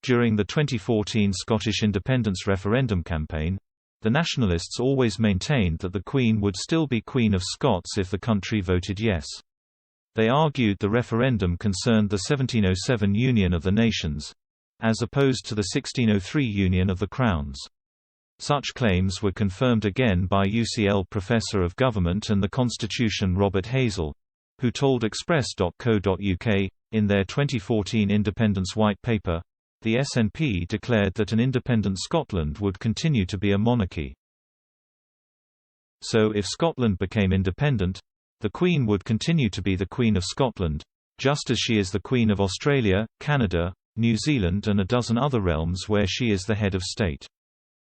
During the 2014 Scottish independence referendum campaign, the nationalists always maintained that the Queen would still be Queen of Scots if the country voted yes. They argued the referendum concerned the 1707 Union of the Nations, as opposed to the 1603 Union of the Crowns. Such claims were confirmed again by UCL Professor of Government and the Constitution Robert Hazell, who told Express.co.uk, in their 2014 Independence White Paper, the SNP declared that an independent Scotland would continue to be a monarchy. So if Scotland became independent, the Queen would continue to be the Queen of Scotland, just as she is the Queen of Australia, Canada, New Zealand and a dozen other realms where she is the head of state.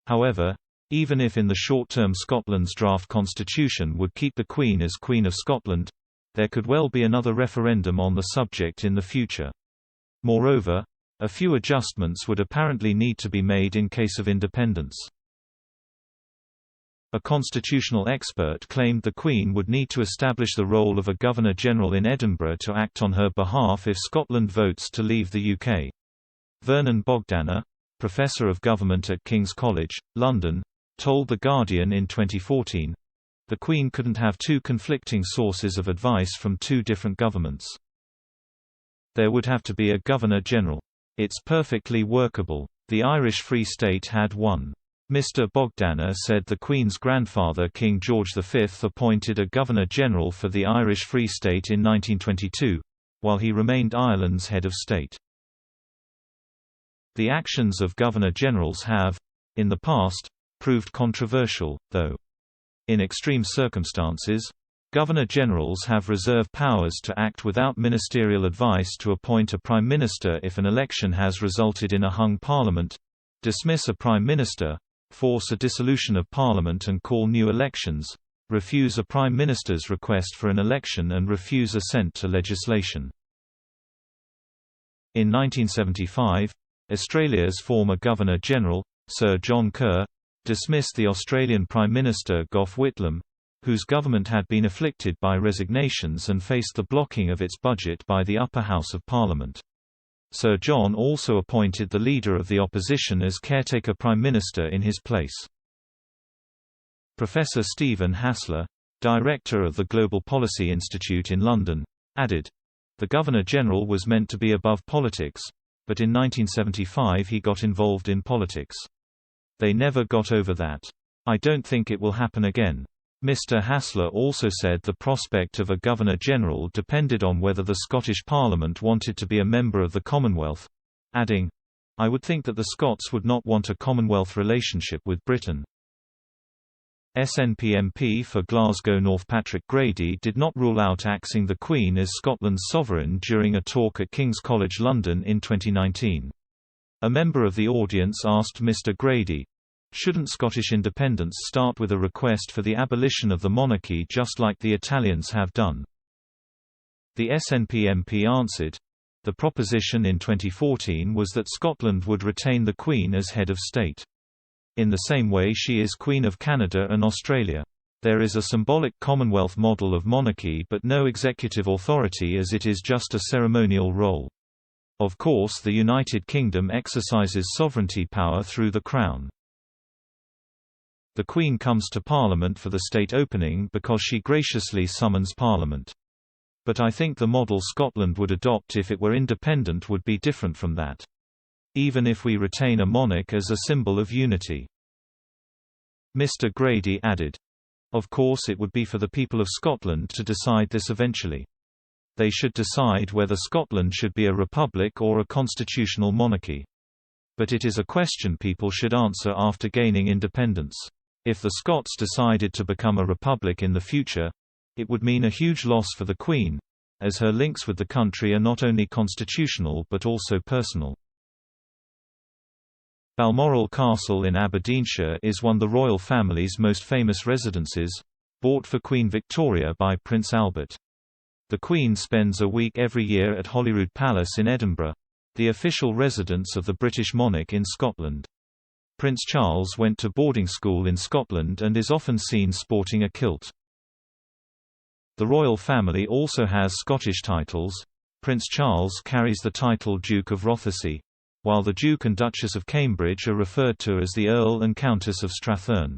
However, even if in the short term Scotland's draft constitution would keep the Queen as Queen of Scotland, there could well be another referendum on the subject in the future. Moreover, a few adjustments would apparently need to be made in case of independence. A constitutional expert claimed the Queen would need to establish the role of a Governor-General in Edinburgh to act on her behalf if Scotland votes to leave the UK. Vernon Bogdanor, Professor of Government at King's College, London, told The Guardian in 2014, "The Queen couldn't have two conflicting sources of advice from two different governments. There would have to be a Governor-General. It's perfectly workable. The Irish Free State had one." Mr. Bogdanor said the Queen's grandfather King George V appointed a Governor-General for the Irish Free State in 1922, while he remained Ireland's head of state. The actions of Governor-Generals have, in the past, proved controversial, though. In extreme circumstances, Governor-Generals have reserve powers to act without ministerial advice to appoint a Prime Minister if an election has resulted in a hung Parliament, dismiss a Prime Minister, force a dissolution of Parliament and call new elections, refuse a Prime Minister's request for an election and refuse assent to legislation. In 1975, Australia's former Governor-General, Sir John Kerr, dismissed the Australian Prime Minister Gough Whitlam, whose government had been afflicted by resignations and faced the blocking of its budget by the upper house of Parliament. Sir John also appointed the leader of the opposition as caretaker Prime Minister in his place. Professor Stephen Hassler, director of the Global Policy Institute in London, added, "The Governor-General was meant to be above politics, but in 1975 he got involved in politics. They never got over that. I don't think it will happen again." Mr. Hassler also said the prospect of a Governor-General depended on whether the Scottish Parliament wanted to be a member of the Commonwealth, adding, "I would think that the Scots would not want a Commonwealth relationship with Britain." SNP MP for Glasgow North Patrick Grady did not rule out axing the Queen as Scotland's sovereign during a talk at King's College London in 2019. A member of the audience asked Mr. Grady, "Shouldn't Scottish independence start with a request for the abolition of the monarchy just like the Italians have done?" The SNP MP answered, "The proposition in 2014 was that Scotland would retain the Queen as head of state. In the same way she is Queen of Canada and Australia. There is a symbolic Commonwealth model of monarchy but no executive authority as it is just a ceremonial role. Of course the United Kingdom exercises sovereignty power through the Crown. The Queen comes to Parliament for the state opening because she graciously summons Parliament. But I think the model Scotland would adopt if it were independent would be different from that. Even if we retain a monarch as a symbol of unity." Mr. Grady added, "Of course it would be for the people of Scotland to decide this eventually. They should decide whether Scotland should be a republic or a constitutional monarchy. But it is a question people should answer after gaining independence. If the Scots decided to become a republic in the future, it would mean a huge loss for the Queen, as her links with the country are not only constitutional but also personal." Balmoral Castle in Aberdeenshire is one of the royal family's most famous residences, bought for Queen Victoria by Prince Albert. The Queen spends a week every year at Holyrood Palace in Edinburgh, the official residence of the British monarch in Scotland. Prince Charles went to boarding school in Scotland and is often seen sporting a kilt. The royal family also has Scottish titles. Prince Charles carries the title Duke of Rothesay, while the Duke and Duchess of Cambridge are referred to as the Earl and Countess of Strathearn.